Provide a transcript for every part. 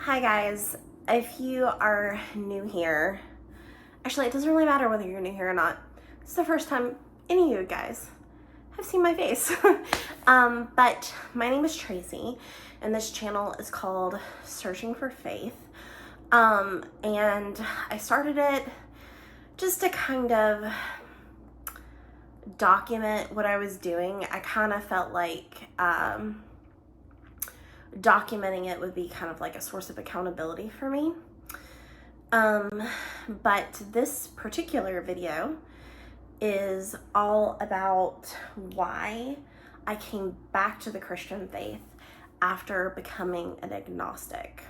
Hi guys, if you are new here, actually it doesn't really matter whether you're new here or not. It's the first time any of you guys have seen my face. But my name is Tracy and this channel is called Searching for Faith. And I started it just to kind of document what I was doing. I kind of felt like documenting it would be kind of like a source of accountability for me. But this particular video is all about why I came back to the Christian faith after becoming an agnostic.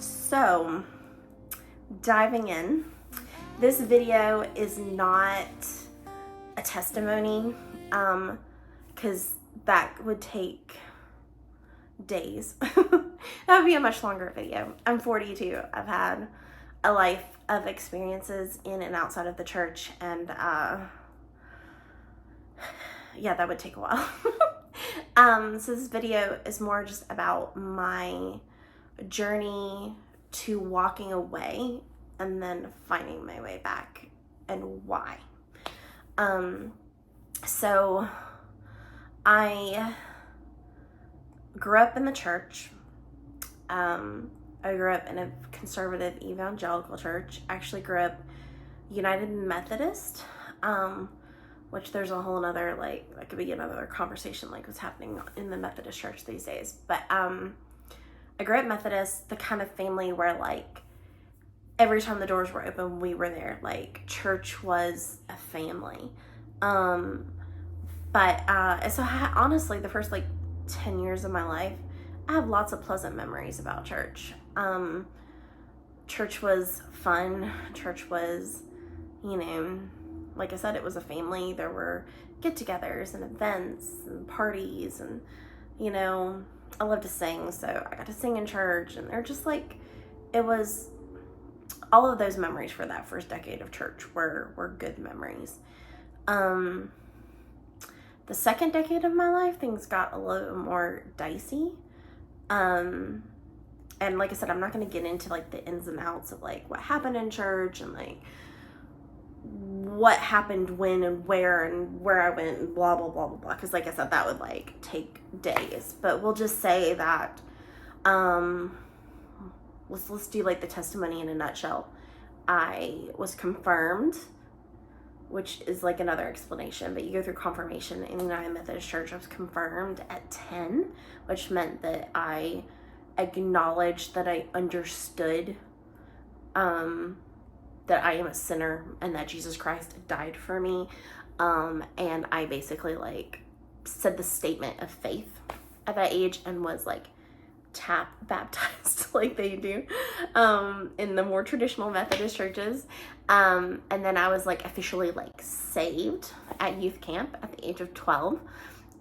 So, diving in, this video is not a testimony, because that would take days. That would be a much longer video. I'm 42. I've had a life of experiences in and outside of the church, and yeah, that would take a while. So this video is more just about my journey to walking away and then finding my way back and why. So I grew up in the church. I grew up in a conservative evangelical church. I actually grew up United Methodist, which there's a whole nother, like, that could be another conversation, like what's happening in the Methodist church these days. But I grew up Methodist, the kind of family where, like, every time the doors were open, we were there. Like, church was a family. So honestly, the first, like, 10 years of my life, I have lots of pleasant memories about church. Church was fun. Church was, like I said, it was a family. There were get-togethers and events and parties, and, I love to sing, so I got to sing in church, and they're just like, it was, all of those memories for that first decade of church were good memories. The second decade of my life, things got a little more dicey. And like I said, I'm not going to get into, like, the ins and outs of, like, what happened in church and, like, what happened when and where I went and blah, blah, blah, blah, blah. Because, like I said, that would, like, take days. But we'll just say that, let's do, like, the testimony in a nutshell. I was confirmed, which is, like, another explanation, but you go through confirmation in the United Methodist Church. I was confirmed at 10, which meant that I acknowledged that I understood that I am a sinner and that Jesus Christ died for me. And I basically, like, said the statement of faith at that age and was, like, tap baptized like they do in the more traditional Methodist churches. And then I was, like, officially, like, saved at youth camp at the age of 12.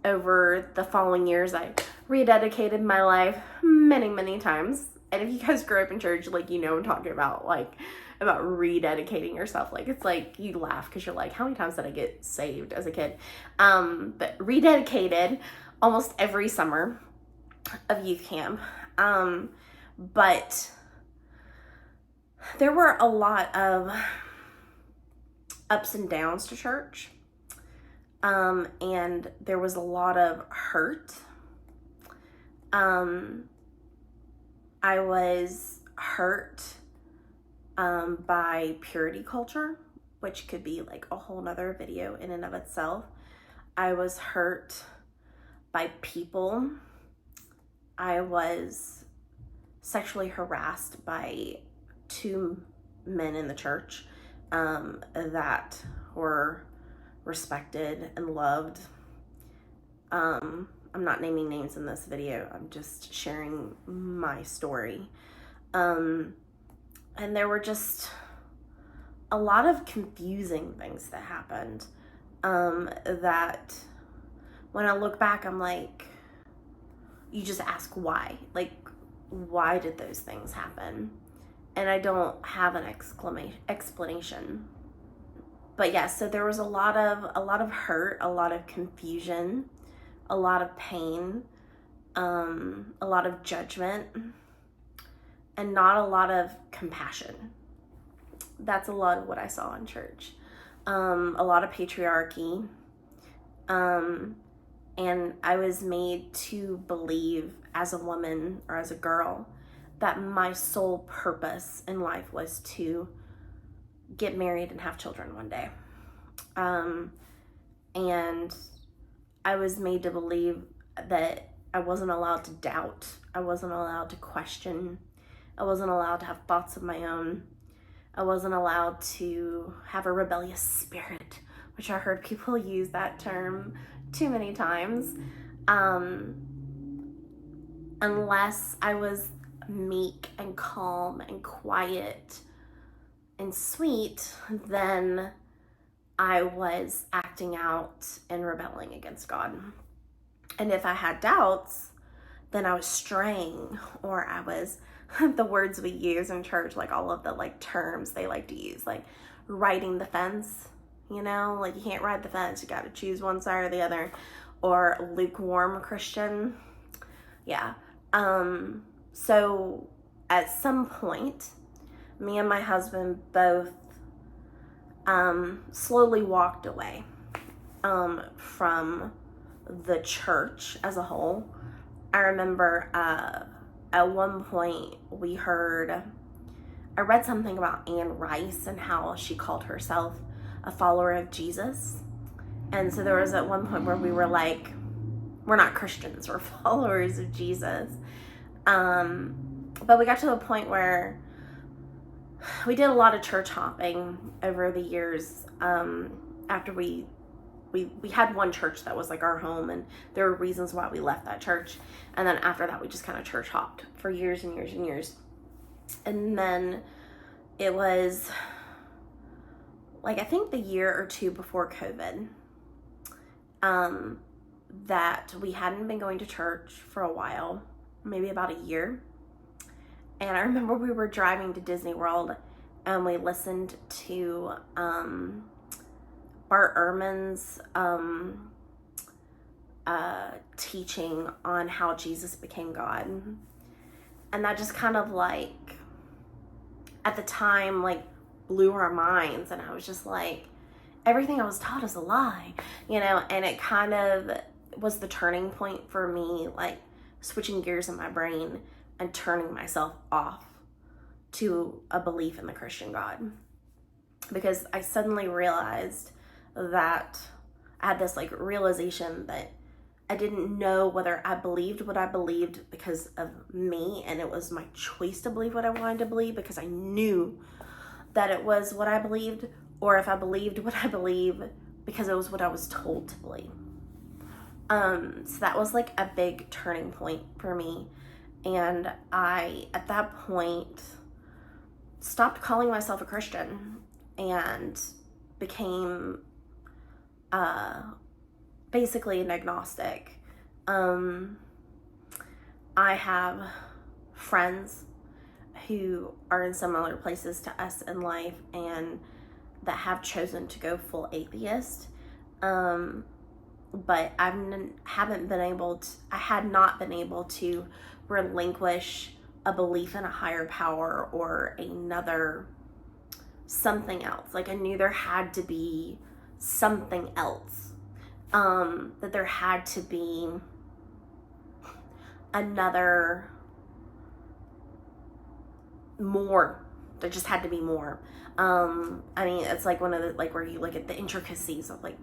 Over the following years, I rededicated my life many, many times. And if you guys grew up in church, like, I'm talking about, like, about rededicating yourself. Like, it's like, you laugh because you're like, how many times did I get saved as a kid? But rededicated almost every summer of youth camp. But there were a lot of ups and downs to church. And there was a lot of hurt. I was hurt by purity culture, which could be, like, a whole nother video in and of itself. I was hurt by people. I was sexually harassed by 2 men in the church that were respected and loved. I'm not naming names in this video. I'm just sharing my story. And there were just a lot of confusing things that happened, that when I look back, I'm like, you just ask why. Like, why did those things happen? and I don't have an explanation. But yeah, so there was a lot of hurt, a lot of confusion, a lot of pain, a lot of judgment, and not a lot of compassion. That's a lot of what I saw in church. A lot of patriarchy. And I was made to believe as a woman or as a girl that my sole purpose in life was to get married and have children one day. And I was made to believe that I wasn't allowed to doubt. I wasn't allowed to question. I wasn't allowed to have thoughts of my own. I wasn't allowed to have a rebellious spirit, which I heard people use that term too many times. Unless I was meek and calm and quiet and sweet, then I was acting out and rebelling against God. And if I had doubts, then I was straying, or I was, the words we use in church, like all of the like terms they like to use, like riding the fence, you know, like you can't ride the fence, you got to choose one side or the other, or lukewarm Christian. Yeah. So at some point, me and my husband both slowly walked away from the church as a whole. I remember at one point I read something about Anne Rice and how she called herself a follower of Jesus. And so there was at one point where we were like, we're not Christians, we're followers of Jesus. But we got to a point where we did a lot of church hopping over the years. After we had one church that was like our home, and there were reasons why we left that church. And then after that, we just kind of church hopped for years and years and years. And then it was like, I think the year or two before COVID, that we hadn't been going to church for a while, maybe about a year. And I remember we were driving to Disney World and we listened to Bart Ehrman's teaching on how Jesus became God. And that just kind of like, at the time, like blew our minds. And I was just like, everything I was taught is a lie, you know? And it kind of was the turning point for me, like switching gears in my brain and turning myself off to a belief in the Christian God. Because I suddenly realized that I had this like realization that I didn't know whether I believed what I believed because of me, and it was my choice to believe what I wanted to believe because I knew that it was what I believed, or if I believed what I believe because it was what I was told to believe. So that was like a big turning point for me. And I, at that point, stopped calling myself a Christian and became basically an agnostic. I have friends who are in similar places to us in life and that have chosen to go full atheist. But I had not been able to relinquish a belief in a higher power or another something else. Like I knew there had to be something else, that there had to be another more. There just had to be more. I mean, it's like one of the, like where you look at the intricacies of like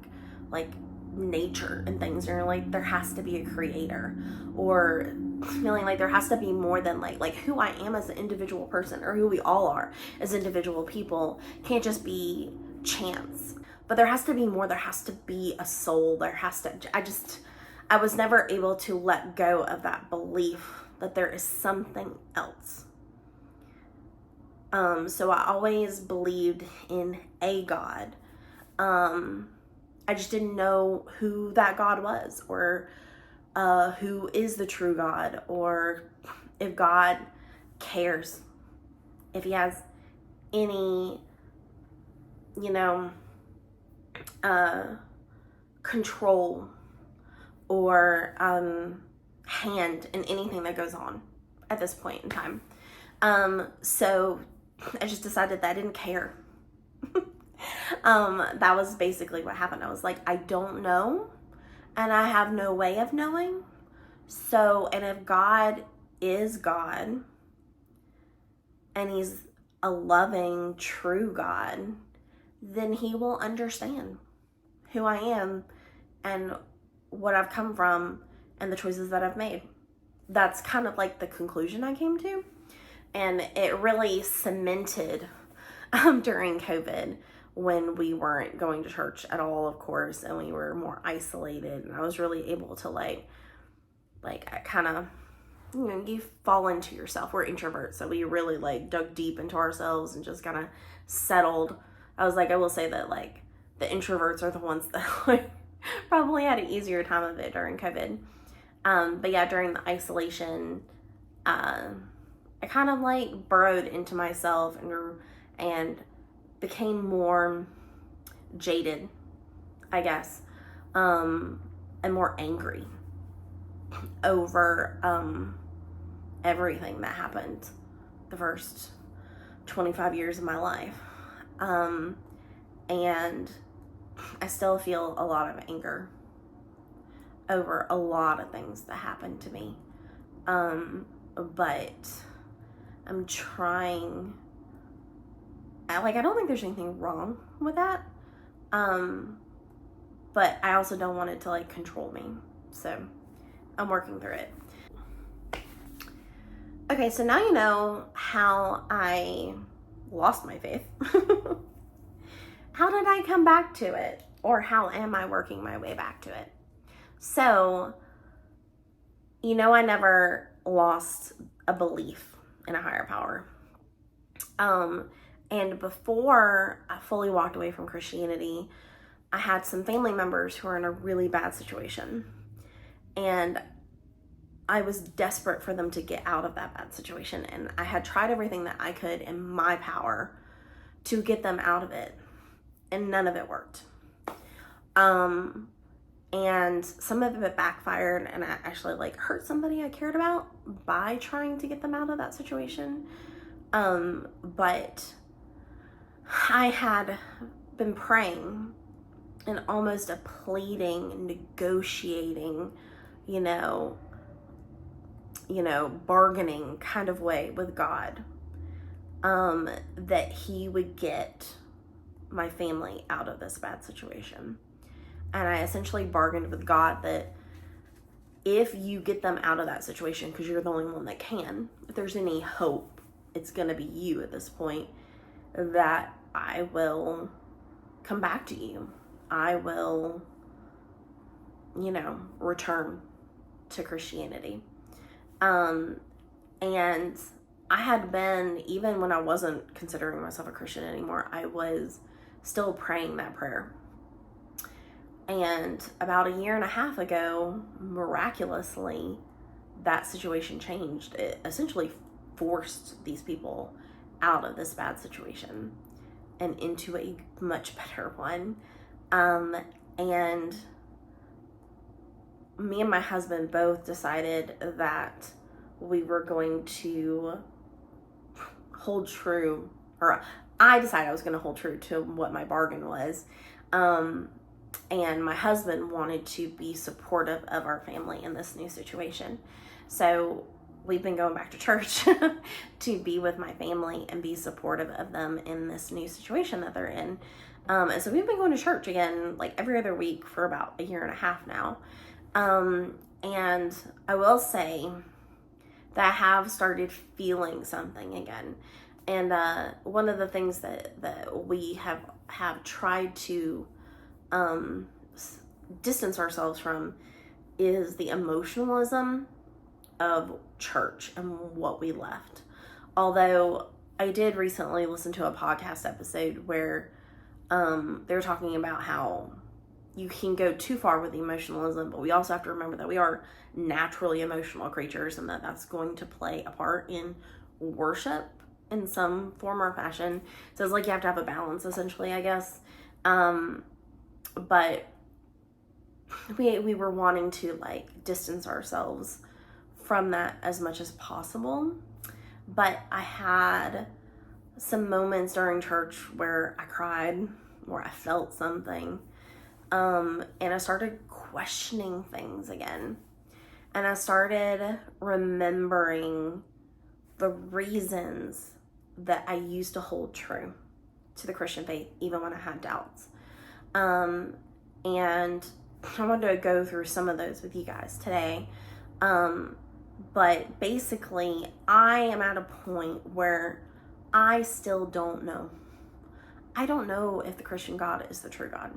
nature and things, and you're like, there has to be a creator, or feeling like there has to be more than like who I am as an individual person, or who we all are as individual people can't just be chance, but there has to be more. There has to be a soul. I was never able to let go of that belief that there is something else. So I always believed in a God. I just didn't know who that God was, or who is the true God, or if God cares. if he has any, you know, control or hand in anything that goes on at this point in time. So I just decided that I didn't care. That was basically what happened. I was like, I don't know, and I have no way of knowing. So, and if God is God, and he's a loving, true God, then he will understand who I am and what I've come from and the choices that I've made. That's kind of like the conclusion I came to. And it really cemented during COVID, when we weren't going to church at all, of course, and we were more isolated. And I was really able to like I kind of, you know, you fall into yourself. We're introverts, so we really like dug deep into ourselves and just kind of settled. I was like, I will say that like the introverts are the ones that like probably had an easier time of it during COVID. But yeah, during the isolation, I kind of like burrowed into myself and became more jaded, I guess, and more angry over everything that happened the first 25 years of my life. And I still feel a lot of anger over a lot of things that happened to me. But I'm trying, I don't think there's anything wrong with that. But I also don't want it to like control me. So I'm working through it. Okay, so now you know how I lost my faith. How did I come back to it? Or how am I working my way back to it? So, you know, I never lost a belief in a higher power. And before I fully walked away from Christianity, I had some family members who were in a really bad situation. And I was desperate for them to get out of that bad situation. And I had tried everything that I could in my power to get them out of it. And none of it worked. And some of it backfired, and I actually like hurt somebody I cared about by trying to get them out of that situation. But I had been praying in almost a pleading, negotiating, bargaining kind of way with God, that he would get my family out of this bad situation. And I essentially bargained with God that if you get them out of that situation, because you're the only one that can, if there's any hope, it's going to be you at this point, that I will come back to you. I will, return to Christianity. And I had been, even when I wasn't considering myself a Christian anymore, I was still praying that prayer. And about a year and a half ago, miraculously, that situation changed. It essentially forced these people out of this bad situation and into a much better one. And me and my husband both decided that we were going to hold true, or I decided I was going to hold true to what my bargain was. And my husband wanted to be supportive of our family in this new situation. So we've been going back to church to be with my family and be supportive of them in this new situation that they're in. And so we've been going to church again, like every other week for about a year and a half now. And I will say that I have started feeling something again. And one of the things that we have tried to distance ourselves from is the emotionalism of church and what we left. Although I did recently listen to a podcast episode where they were talking about how you can go too far with the emotionalism, but we also have to remember that we are naturally emotional creatures and that that's going to play a part in worship in some form or fashion. So it's like you have to have a balance, essentially, I guess. But we were wanting to like distance ourselves from that as much as possible. But I had some moments during church where I cried, where I felt something, and I started questioning things again. And I started remembering the reasons that I used to hold true to the Christian faith, even when I had doubts. And I wanted to go through some of those with you guys today. But basically, I am at a point where I still don't know. I don't know if the Christian God is the true God.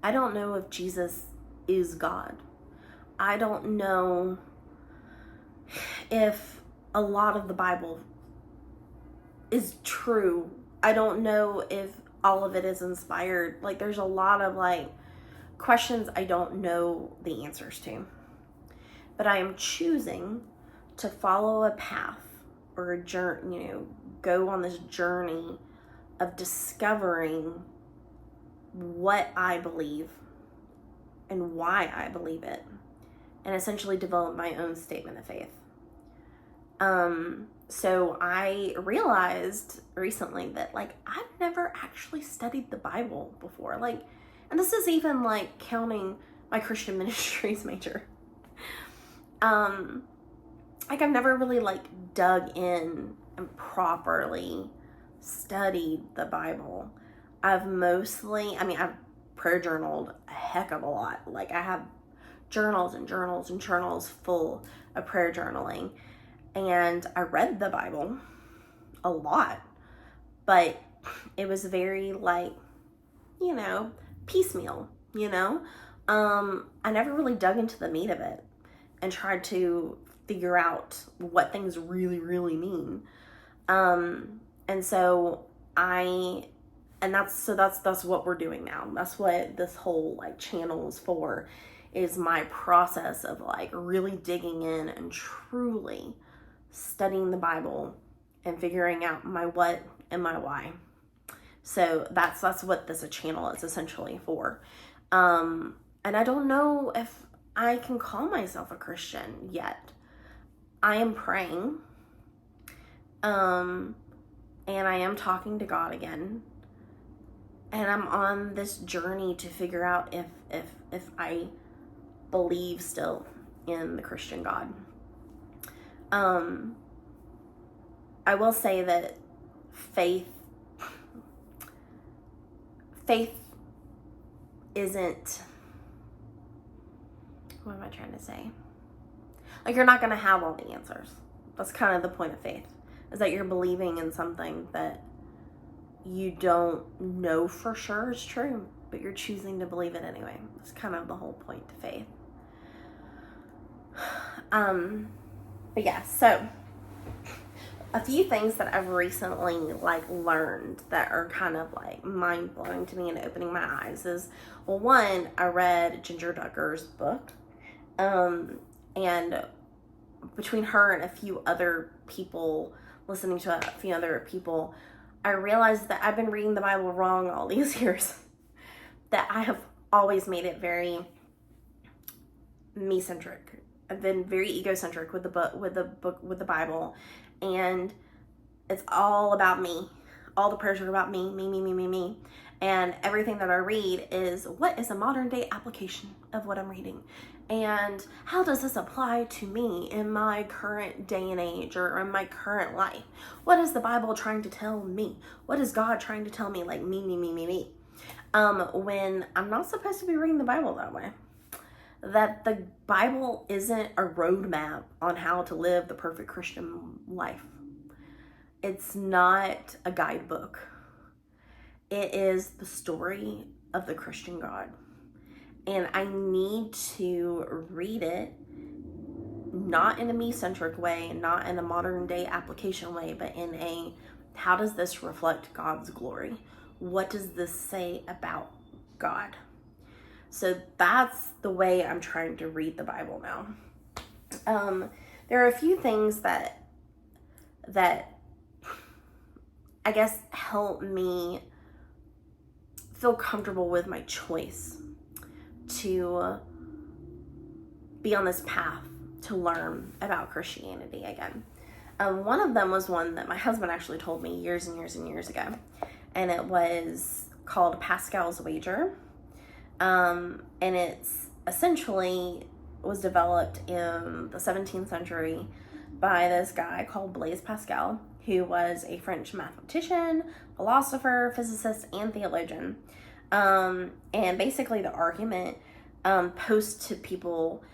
I don't know if Jesus is God. I don't know if a lot of the Bible is true. I don't know if all of it is inspired. Like, there's a lot of like questions I don't know the answers to. But I am choosing to follow a path or a journey, go on this journey of discovering what I believe and why I believe it, and essentially develop my own statement of faith. So I realized recently that like I've never actually studied the Bible before. Like, and this is even like counting my Christian ministries major. Like I've never really like dug in and properly studied the Bible. I've prayer journaled a heck of a lot. Like I have journals and journals and journals full of prayer journaling. And I read the Bible a lot, but it was very like, piecemeal, I never really dug into the meat of it and tried to figure out what things really, really mean. And so that's what we're doing now. That's what this whole like channel is for, is my process of like really digging in and truly studying the Bible and figuring out my what and my why. So that's what this channel is essentially for. And I don't know if I can call myself a Christian yet. I am praying. And I am talking to God again. And I'm on this journey to figure out if I believe still in the Christian God. I will say that faith isn't, what am I trying to say? Like, you're not going to have all the answers. That's kind of the point of faith, is that you're believing in something that you don't know for sure is true, but you're choosing to believe it anyway. That's kind of the whole point to faith. But yeah, so a few things that I've recently like learned that are kind of like mind blowing to me and opening my eyes is, well, one, I read Ginger Duggar's book, and between her and a few other people, listening to a few other people, I realized that I've been reading the Bible wrong all these years. That I have always made it very me-centric. I've been very egocentric with the Bible, and it's all about me. All the prayers are about me. And everything that I read is, what is a modern day application of what I'm reading? And how does this apply to me in my current day and age or in my current life? What is the Bible trying to tell me? What is God trying to tell me? Like me. When I'm not supposed to be reading the Bible that way. That the Bible isn't a roadmap on how to live the perfect Christian life. It's not a guidebook. It is the story of the Christian God. And I need to read it not in a me-centric way, not in a modern day application way, but in a, how does this reflect God's glory? What does this say about God? So that's the way I'm trying to read the Bible now. There are a few things that I guess, help me feel comfortable with my choice to be on this path to learn about Christianity again. One of them was one that my husband actually told me years and years and years ago, and it was called Pascal's Wager. And it's essentially was developed in the 17th century by this guy called Blaise Pascal, who was a French mathematician, philosopher, physicist, and theologian. And basically the argument posed to people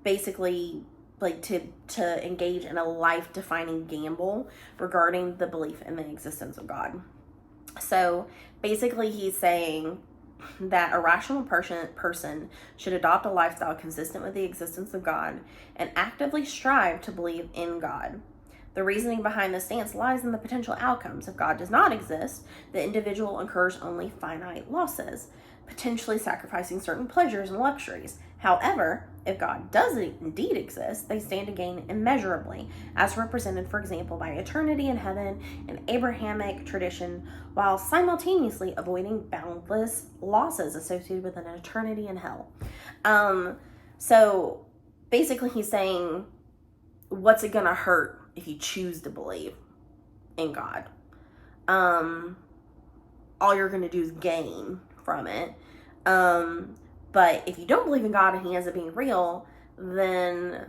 basically like to engage in a life-defining gamble regarding the belief in the existence of God. So basically he's saying that a rational person should adopt a lifestyle consistent with the existence of God and actively strive to believe in God. The reasoning behind this stance lies in the potential outcomes. If God does not exist, the individual incurs only finite losses, potentially sacrificing certain pleasures and luxuries. However, if God does indeed exist, they stand to gain immeasurably, as represented, for example, by eternity in heaven and Abrahamic tradition, while simultaneously avoiding boundless losses associated with an eternity in hell. So basically he's saying, what's it gonna hurt if you choose to believe in God? All you're gonna do is gain from it. But if you don't believe in God and he ends up being real, then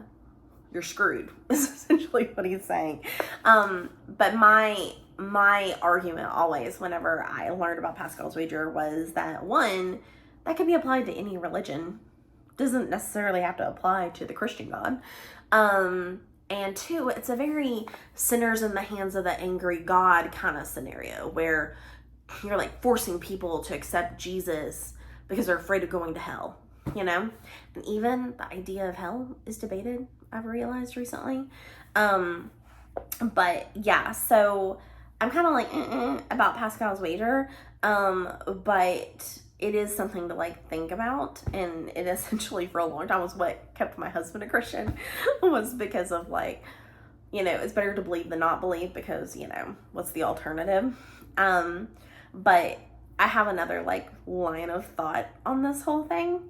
you're screwed, is essentially what he's saying. But my argument always, whenever I learned about Pascal's Wager, was that one, that could be applied to any religion. Doesn't necessarily have to apply to the Christian God. And two, it's a very sinners in the hands of the angry God kind of scenario where you're like forcing people to accept Jesus because they're afraid of going to hell, you know? And even the idea of hell is debated, I've realized recently. But yeah, so I'm kind of like about Pascal's Wager, but it is something to like think about. And it essentially for a long time was what kept my husband a Christian, was because of like, you know, it's better to believe than not believe because, you know, what's the alternative? But I have another like line of thought on this whole thing.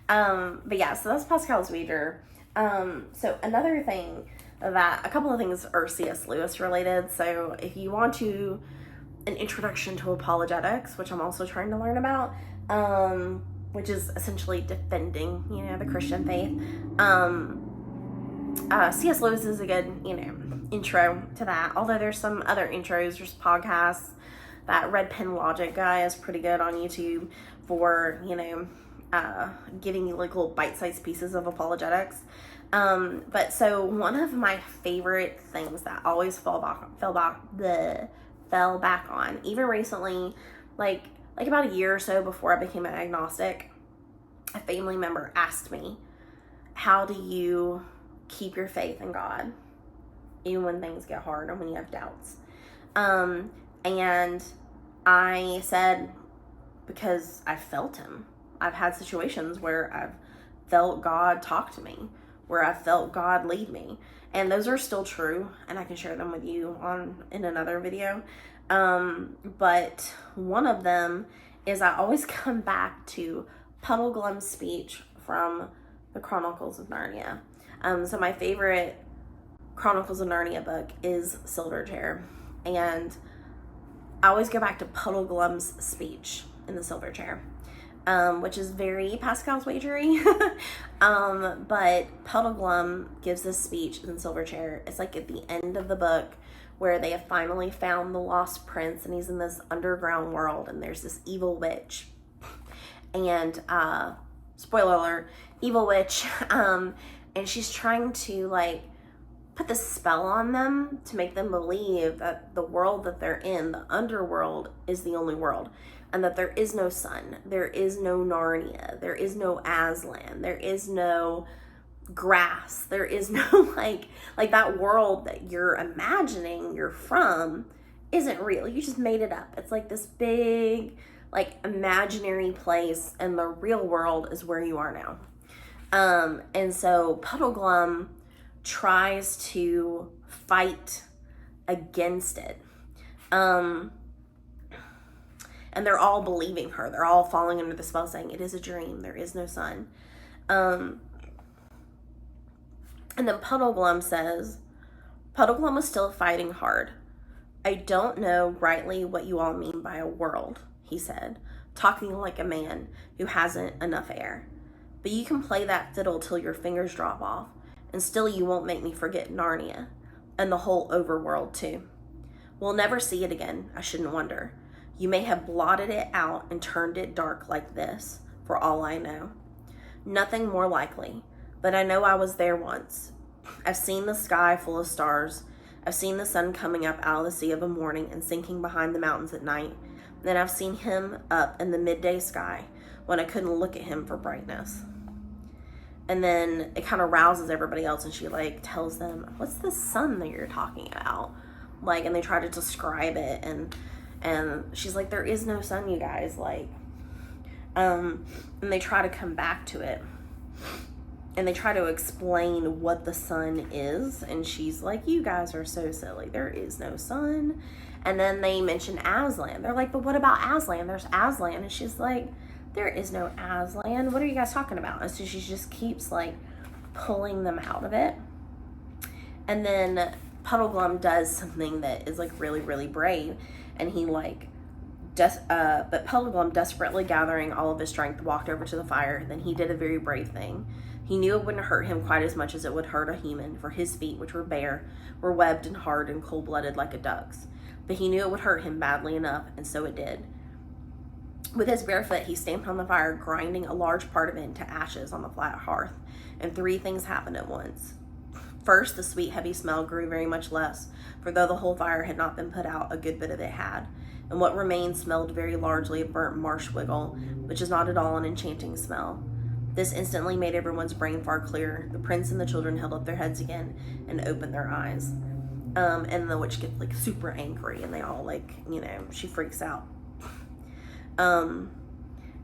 But yeah, so that's Pascal's Wager. So another thing that, a couple of things are C.S. Lewis related. So if you want an introduction to apologetics, which I'm also trying to learn about, which is essentially defending, you know, the Christian faith. C.S. Lewis is a good, you know, intro to that. Although there's some other intros, there's podcasts. That Red Pen Logic guy is pretty good on YouTube for, you know, giving you like little bite-sized pieces of apologetics. But so one of my favorite things that always fell back on, even recently, like about a year or so before I became an agnostic, a family member asked me, how do you keep your faith in God even when things get hard and when you have doubts? And I said, because I felt him. I've had situations where I've felt God talk to me, where I felt God lead me. And those are still true, and I can share them with you in another video. But one of them is I always come back to Puddleglum's speech from the Chronicles of Narnia. So my favorite Chronicles of Narnia book is Silverchair. And I always go back to Puddleglum's speech in the Silverchair, which is very Pascal's Wagery. But Puddleglum gives this speech in Silverchair. It's like at the end of the book where they have finally found the lost prince and he's in this underground world and there's this evil witch. And, spoiler alert, evil witch. And she's trying to like put this spell on them to make them believe that the world that they're in, the underworld, is the only world, and that there is no sun, there is no Narnia, there is no Aslan, there is no grass, there is no like that world that you're imagining you're from isn't real. You just made it up. It's like this big like imaginary place, and the real world is where you are now. And so Puddleglum tries to fight against it. And they're all believing her. They're all falling under the spell, saying, it is a dream. There is no sun. And then Puddleglum says, Puddleglum was still fighting hard. I don't know rightly what you all mean by a world, he said, talking like a man who hasn't enough air. But you can play that fiddle till your fingers drop off, and still you won't make me forget Narnia, and the whole overworld too. We'll never see it again, I shouldn't wonder. You may have blotted it out and turned it dark like this, for all I know. Nothing more likely, but I know I was there once. I've seen the sky full of stars. I've seen the sun coming up out of the sea of a morning and sinking behind the mountains at night. Then I've seen him up in the midday sky when I couldn't look at him for brightness. And then it kind of rouses everybody else, and she like tells them, what's the sun that you're talking about? Like, and they try to describe it, and she's like, there is no sun, you guys. Like, and they try to come back to it, and they try to explain what the sun is, and she's like, you guys are so silly. There is no sun. And then they mention Aslan. They're like, but what about Aslan? There's Aslan. And she's like, there is no Aslan. What are you guys talking about? And so she just keeps like pulling them out of it. And then Puddleglum does something that is like really, really brave. And he like, but Puddleglum, desperately gathering all of his strength, walked over to the fire. Then he did a very brave thing. He knew it wouldn't hurt him quite as much as it would hurt a human, for his feet, which were bare, were webbed and hard and cold-blooded like a duck's. But he knew it would hurt him badly enough, and so it did. With his bare foot, he stamped on the fire, grinding a large part of it into ashes on the flat hearth, and three things happened at once. First, the sweet, heavy smell grew very much less, for though the whole fire had not been put out, a good bit of it had, and what remained smelled very largely of burnt marsh wiggle, which is not at all an enchanting smell. This instantly made everyone's brain far clearer. The prince and the children held up their heads again and opened their eyes. And the witch gets like super angry, and they all like, she freaks out. And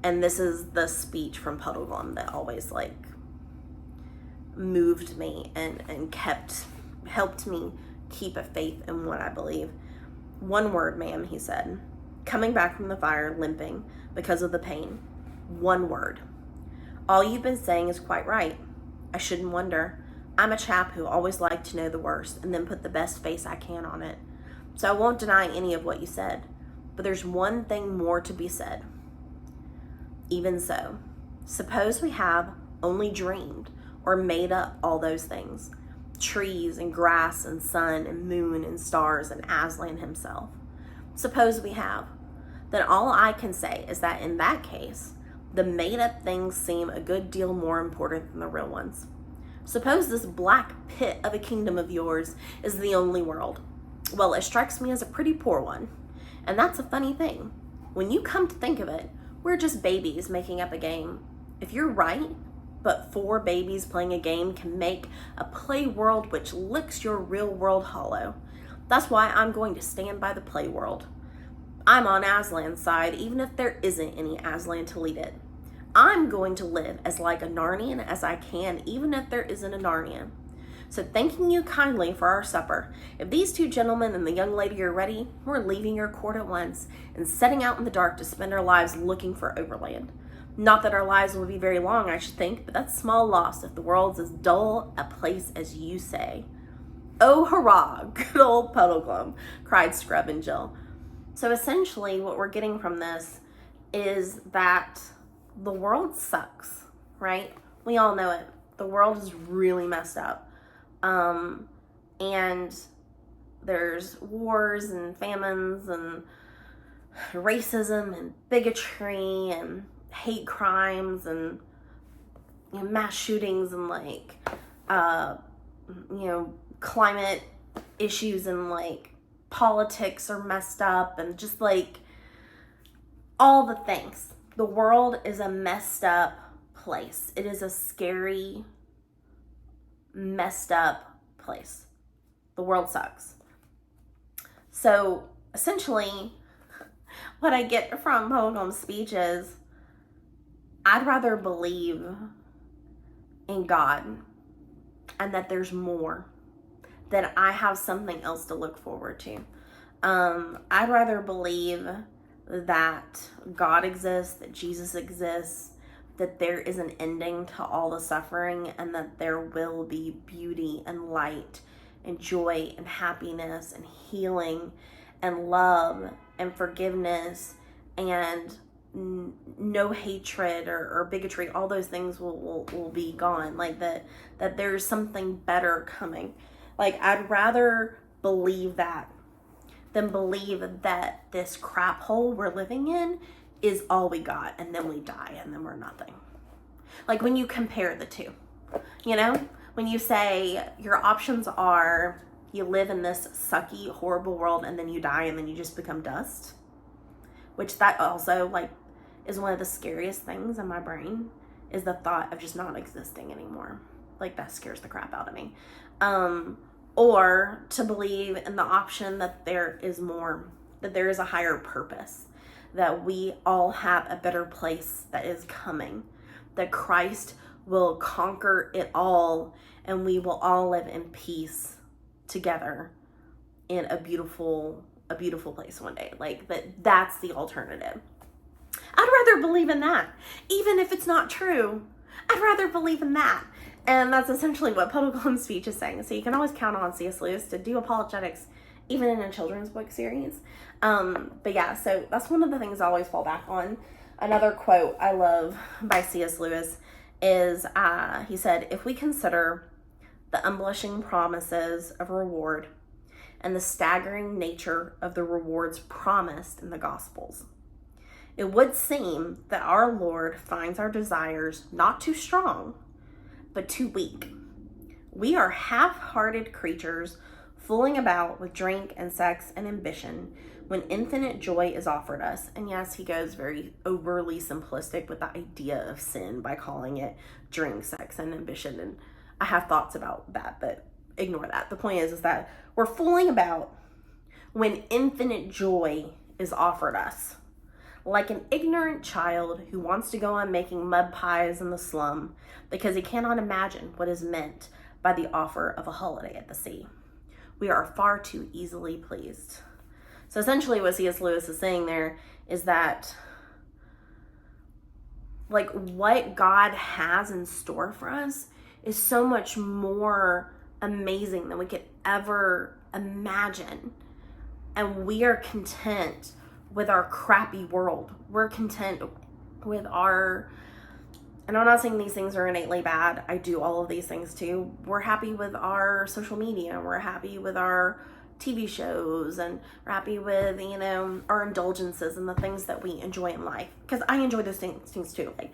this is the speech from Puddleglum that always like moved me and helped me keep a faith in what I believe. One word, ma'am, he said, coming back from the fire, limping because of the pain. One word. All you've been saying is quite right. I shouldn't wonder. I'm a chap who always liked to know the worst and then put the best face I can on it. So I won't deny any of what you said. But there's one thing more to be said. Even so, suppose we have only dreamed or made up all those things. Trees and grass and sun and moon and stars and Aslan himself. Suppose we have. Then all I can say is that in that case, the made-up things seem a good deal more important than the real ones. Suppose this black pit of a kingdom of yours is the only world. Well, it strikes me as a pretty poor one. And that's a funny thing. When you come to think of it, we're just babies making up a game. If you're right, but 4 babies playing a game can make a play world which licks your real world hollow. That's why I'm going to stand by the play world. I'm on Aslan's side, even if there isn't any Aslan to lead it. I'm going to live as like a Narnian as I can, even if there isn't a Narnia. So thanking you kindly for our supper, if these 2 gentlemen and the young lady are ready, we're leaving your court at once and setting out in the dark to spend our lives looking for Overland. Not that our lives will be very long, I should think, but that's small loss if the world's as dull a place as you say. Oh, hurrah, good old Puddleglum, cried Scrub and Jill. So essentially what we're getting from this is that the world sucks, right? We all know it. The world is really messed up. And there's wars and famines and racism and bigotry and hate crimes and mass shootings and like climate issues and like politics are messed up and just like all the things. The world is a messed up place. It is a scary, messed up place. The world sucks. So essentially what I get from Puddleglum's speech is I'd rather believe in God and that there's more. then I have something else to look forward to. I'd rather believe that God exists, that Jesus exists, that there is an ending to all the suffering, and that there will be beauty and light and joy and happiness and healing and love and forgiveness and no hatred or bigotry. All those things will be gone. Like that there's something better coming. Like, I'd rather believe that than believe that this crap hole we're living in is all we got, and then we die, and then we're nothing. Like, when you compare the two, you know, when you say your options are you live in this sucky, horrible world, and then you die, and then you just become dust, which that also, like, is one of the scariest things in my brain, is the thought of just not existing anymore. Like, that scares the crap out of me. Or to believe in the option that there is more, that there is a higher purpose, that we all have a better place that is coming, that Christ will conquer it all, and we will all live in peace together in a beautiful place one day. Like, that's the alternative. I'd rather believe in that. Even if it's not true, I'd rather believe in that. And that's essentially what Political and Speech is saying. So you can always count on C.S. Lewis to do apologetics, even in a children's book series. But yeah, so that's one of the things I always fall back on. Another quote I love by C.S. Lewis is, he said, "If we consider the unblushing promises of reward and the staggering nature of the rewards promised in the Gospels, it would seem that our Lord finds our desires not too strong, but too weak. We are half-hearted creatures fooling about with drink and sex and ambition when infinite joy is offered us." And yes, he goes very overly simplistic with the idea of sin by calling it drink, sex, and ambition. And I have thoughts about that, but ignore that. The point is that we're fooling about when infinite joy is offered us. Like an ignorant child who wants to go on making mud pies in the slum because he cannot imagine what is meant by the offer of a holiday at the sea. We are far too easily pleased. So essentially what C.S. Lewis is saying there is that, like, what God has in store for us is so much more amazing than we could ever imagine. And we are content with our crappy world. We're content with our, and I'm not saying these things are innately bad. I do all of these things too. We're happy with our social media. We're happy with our TV shows, and we're happy with, you know, our indulgences and the things that we enjoy in life. Because I enjoy those things too. Like,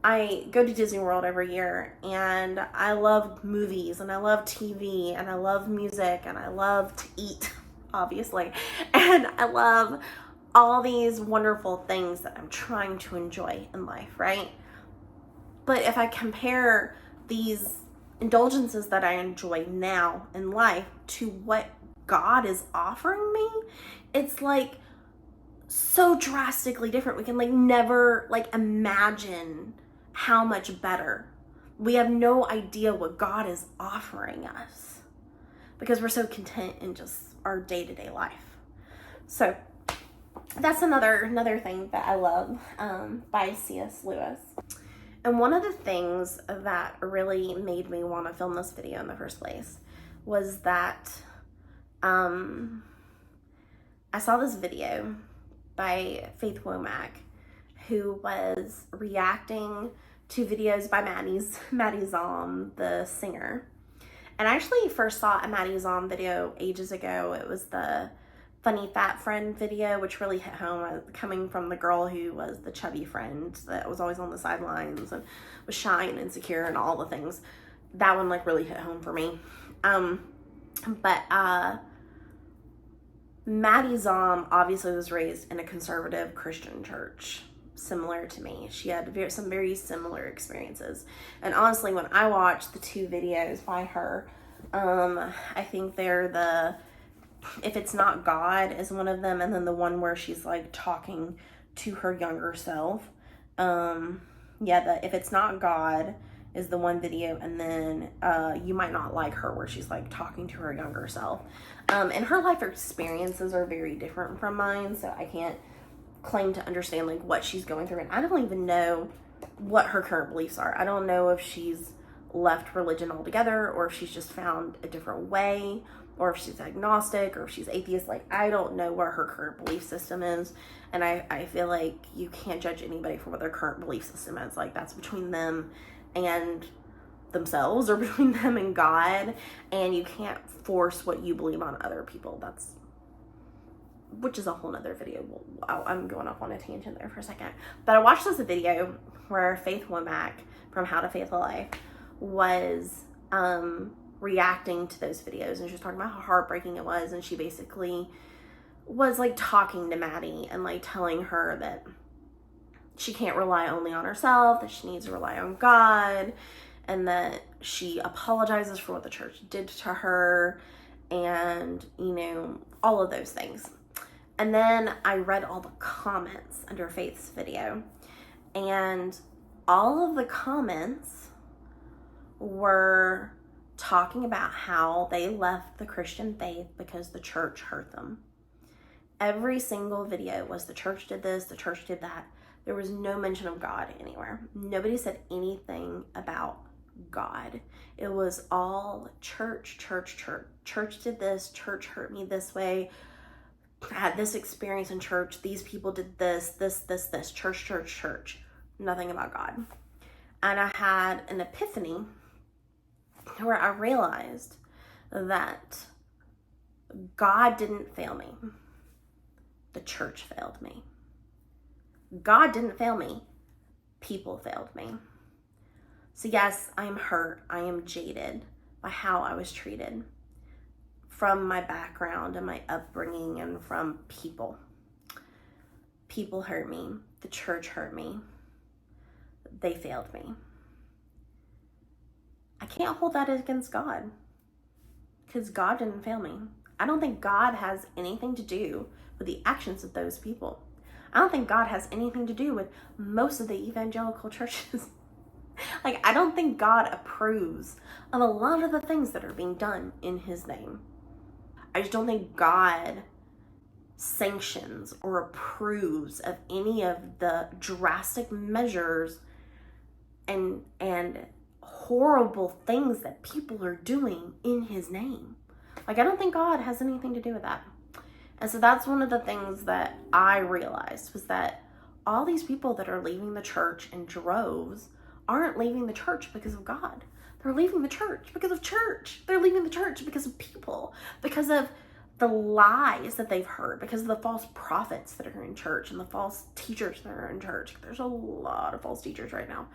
I go to Disney World every year, and I love movies, and I love TV, and I love music, and I love to eat, obviously. And I love all these wonderful things that I'm trying to enjoy in life, right? But if I compare these indulgences that I enjoy now in life to what God is offering me, it's like so drastically different. We can like never like imagine how much better. We have no idea what God is offering us because we're so content in just our day-to-day life. So that's another thing that I love by C.S. Lewis. And one of the things that really made me want to film this video in the first place was that I saw this video by Faith Womack, who was reacting to videos by Maddie Zom, the singer. And I actually first saw a Maddie Zom video ages ago. It was the Funny Fat Friend video, which really hit home, coming from the girl who was the chubby friend that was always on the sidelines and was shy and insecure and all the things. That one like really hit home for me. But Maddie Zom obviously was raised in a conservative Christian church, similar to me. She had some very similar experiences. And honestly, when I watched the two videos by her, I think they're the If It's Not God is one of them, and then the one where she's like talking to her younger self. The If It's Not God is the one video, and then You Might Not Like Her, where she's like talking to her younger self. And her life experiences are very different from mine, so I can't claim to understand like what she's going through, and I don't even know what her current beliefs are. I don't know if she's left religion altogether, or if she's just found a different way, or if she's agnostic, or if she's atheist. Like, I don't know what her current belief system is, and I feel like you can't judge anybody for what their current belief system is. Like, that's between them and themselves, or between them and God, and you can't force what you believe on other people. Which is a whole nother video. I'm going off on a tangent there for a second. But I watched this video where Faith Womack from How to Faith a Life was reacting to those videos, and she was talking about how heartbreaking it was, and she basically was like talking to Maddie and like telling her that she can't rely only on herself, that she needs to rely on God, and that she apologizes for what the church did to her, and, you know, all of those things. And then I read all the comments under Faith's video, and all of the comments were talking about how they left the Christian faith because the church hurt them. Every single video was the church did this, the church did that. There was no mention of God anywhere. Nobody said anything about God. It was all church, church, church. Church did this, church hurt me this way. I had this experience in church. These people did this, church, church, church. Nothing about God. And I had an epiphany where I realized that God didn't fail me. The church failed me. God didn't fail me. People failed me. So yes, I am hurt. I am jaded by how I was treated from my background and my upbringing, and from people. People hurt me. The church hurt me. They failed me. I can't hold that against God, because God didn't fail me. I don't think God has anything to do with the actions of those people. I don't think God has anything to do with most of the evangelical churches. Like, I don't think God approves of a lot of the things that are being done in his name. I just don't think God sanctions or approves of any of the drastic measures and horrible things that people are doing in his name. Like, I don't think God has anything to do with that. And so that's one of the things that I realized, was that all these people that are leaving the church in droves aren't leaving the church because of God. They're leaving the church because of church. They're leaving the church because of people, because of the lies that they've heard, because of the false prophets that are in church and the false teachers that are in church. There's a lot of false teachers right now.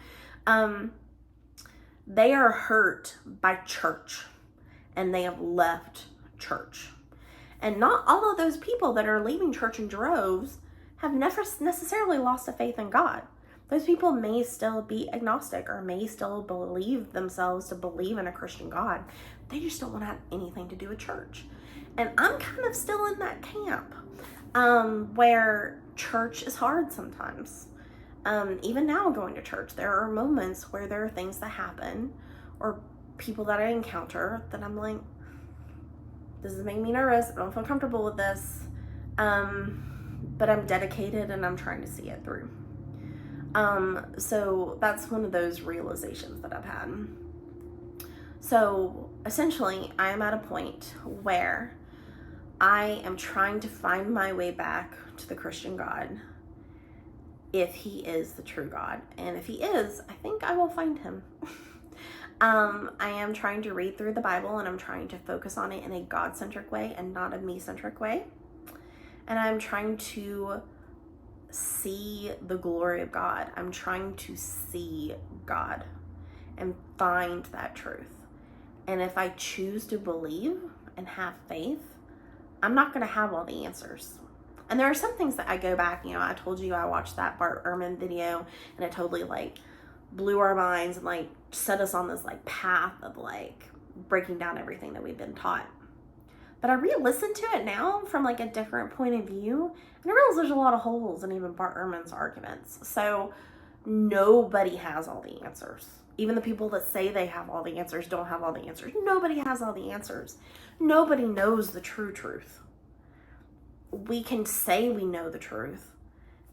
They are hurt by church, and they have left church. And not all of those people that are leaving church in droves have never necessarily lost a faith in God. Those people may still be agnostic, or may still believe themselves to believe in a Christian God. They just don't want to have anything to do with church. And I'm kind of still in that camp, where church is hard sometimes. Even now going to church, there are moments where there are things that happen, or people that I encounter, that I'm like, this is making me nervous. I don't feel comfortable with this. But I'm dedicated, and I'm trying to see it through. So that's one of those realizations that I've had. So essentially, I am at a point where I am trying to find my way back to the Christian God, if he is the true God. And if he is, I think I will find him. I am trying to read through the Bible, and I'm trying to focus on it in a God-centric way and not a me-centric way. And I'm trying to see the glory of God. I'm trying to see God and find that truth. And if I choose to believe and have faith, I'm not going to have all the answers. And there are some things that I go back, I told you I watched that Bart Ehrman video, and it totally blew our minds and set us on this path of breaking down everything that we've been taught. But I re-listened to it now from a different point of view, and I realized there's a lot of holes in even Bart Ehrman's arguments. So nobody has all the answers. Even the people that say they have all the answers don't have all the answers. Nobody has all the answers. Nobody knows the true truth. We can say we know the truth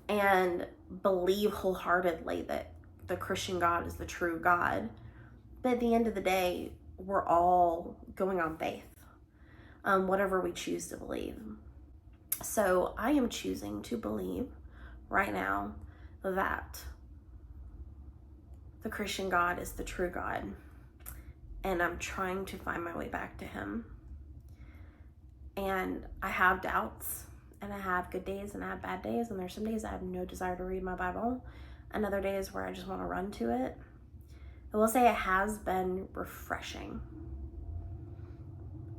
and believe wholeheartedly that the Christian God is the true God. But at the end of the day, we're all going on faith, whatever we choose to believe. So I am choosing to believe right now that the Christian God is the true God. And I'm trying to find my way back to him. And I have doubts, and I have good days and I have bad days. And there's some days I have no desire to read my Bible, and other days where I just want to run to it. I will say it has been refreshing.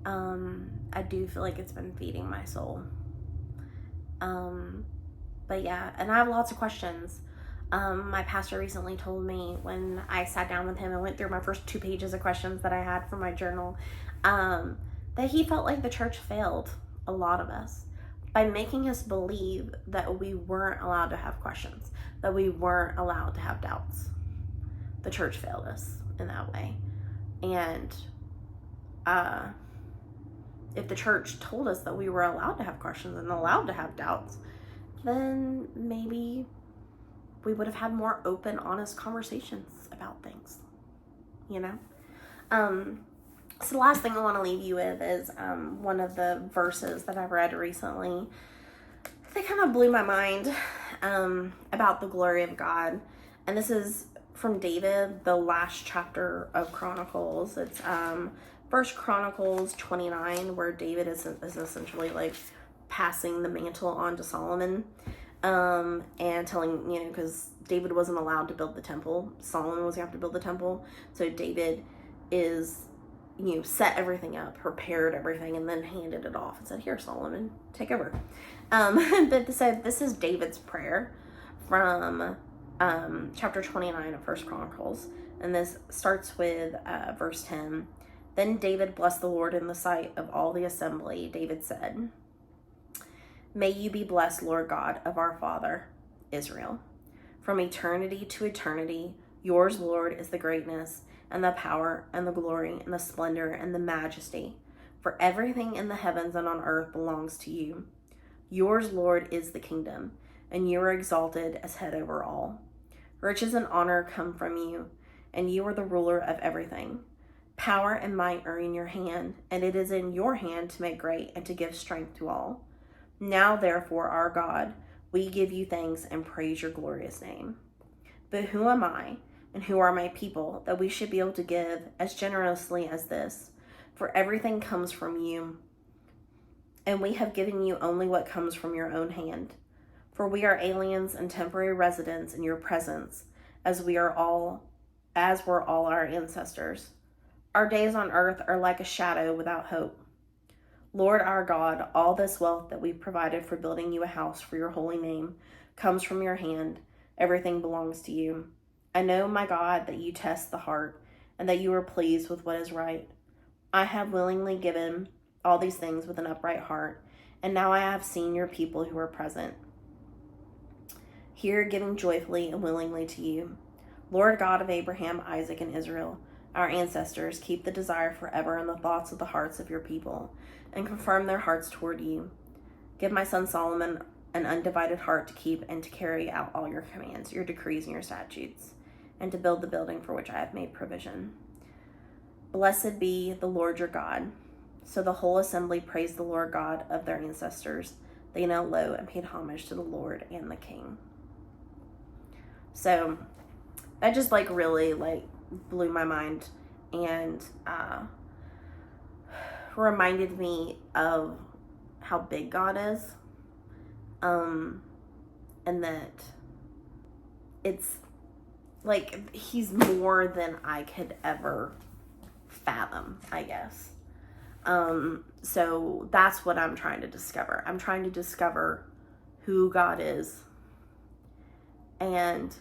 I do feel like it's been feeding my soul. But yeah, and I have lots of questions. My pastor recently told me when I sat down with him and went through my first 2 pages of questions that I had for my journal, that he felt like the church failed a lot of us by making us believe that we weren't allowed to have questions, that we weren't allowed to have doubts. The church failed us in that way. And if the church told us that we were allowed to have questions and allowed to have doubts, then maybe we would have had more open, honest conversations about things, you know? So the last thing I want to leave you with is one of the verses that I've read recently. They kind of blew my mind about the glory of God. And this is from David, the last chapter of Chronicles. It's 1 Chronicles 29, where David is essentially like passing the mantle on to Solomon, and telling, you know, because David wasn't allowed to build the temple. Solomon was going to have to build the temple. So David is, you know, set everything up, prepared everything, and then handed it off and said, here, Solomon, take over. But so this is David's prayer from chapter 29 of 1 Chronicles. And this starts with verse 10. Then David blessed the Lord in the sight of all the assembly. David said, may you be blessed, Lord God of our father, Israel. From eternity to eternity, yours, Lord, is the greatness and the power and the glory and the splendor and the majesty. For everything in the heavens and on earth belongs to you. Yours, Lord, is the kingdom, and you are exalted as head over all. Riches and honor come from you, and you are the ruler of everything. Power and might are in your hand, and it is in your hand to make great and to give strength to all. Now, therefore, our God, we give you thanks and praise your glorious name. But who am I, and who are my people, that we should be able to give as generously as this? For everything comes from you, and we have given you only what comes from your own hand. For we are aliens and temporary residents in your presence, as were all our ancestors. Our days on earth are like a shadow without hope. Lord our God, all this wealth that we've provided for building you a house for your holy name comes from your hand. Everything belongs to you. I know, my God, that you test the heart and that you are pleased with what is right. I have willingly given all these things with an upright heart, and now I have seen your people who are present here giving joyfully and willingly to you. Lord God of Abraham, Isaac, and Israel, our ancestors, keep the desire forever in the thoughts of the hearts of your people, and confirm their hearts toward you. Give my son Solomon an undivided heart to keep and to carry out all your commands, your decrees, and your statutes, and to build the building for which I have made provision. Blessed be the Lord your God. So the whole assembly praised the Lord God of their ancestors. They knelt low and paid homage to the Lord and the King. So that just really blew my mind and reminded me of how big God is, and that it's he's more than I could ever fathom, I guess. So that's what I'm trying to discover. I'm trying to discover who God is and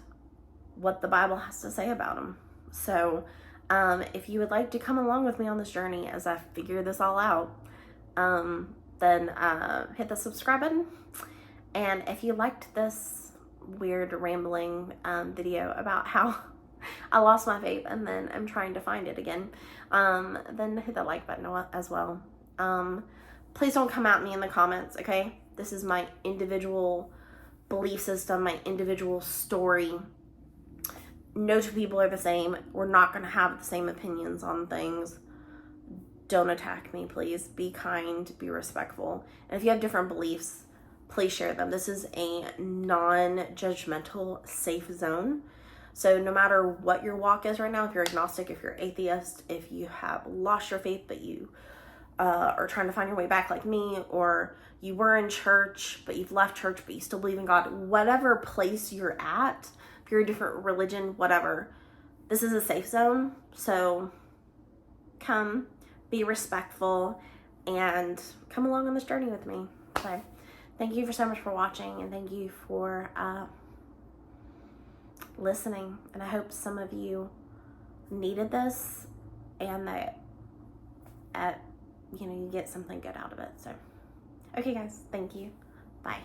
what the Bible has to say about him. So if you would like to come along with me on this journey as I figure this all out, then hit the subscribe button. And if you liked this weird rambling video about how I lost my vape and then I'm trying to find it again. Then hit the like button as well. Please don't come at me in the comments, okay? This is my individual belief system, my individual story. No two people are the same. We're not going to have the same opinions on things. Don't attack me, please. Be kind, be respectful. And if you have different beliefs, please share them. This is a non-judgmental, safe zone. So no matter what your walk is right now, if you're agnostic, if you're atheist, if you have lost your faith but you are trying to find your way back like me, or you were in church but you've left church but you still believe in God, whatever place you're at, if you're a different religion, whatever, this is a safe zone. So come, be respectful, and come along on this journey with me. So thank you so much for watching, and thank you for listening. And I hope some of you needed this, and that you get something good out of it. So, okay guys, thank you. Bye.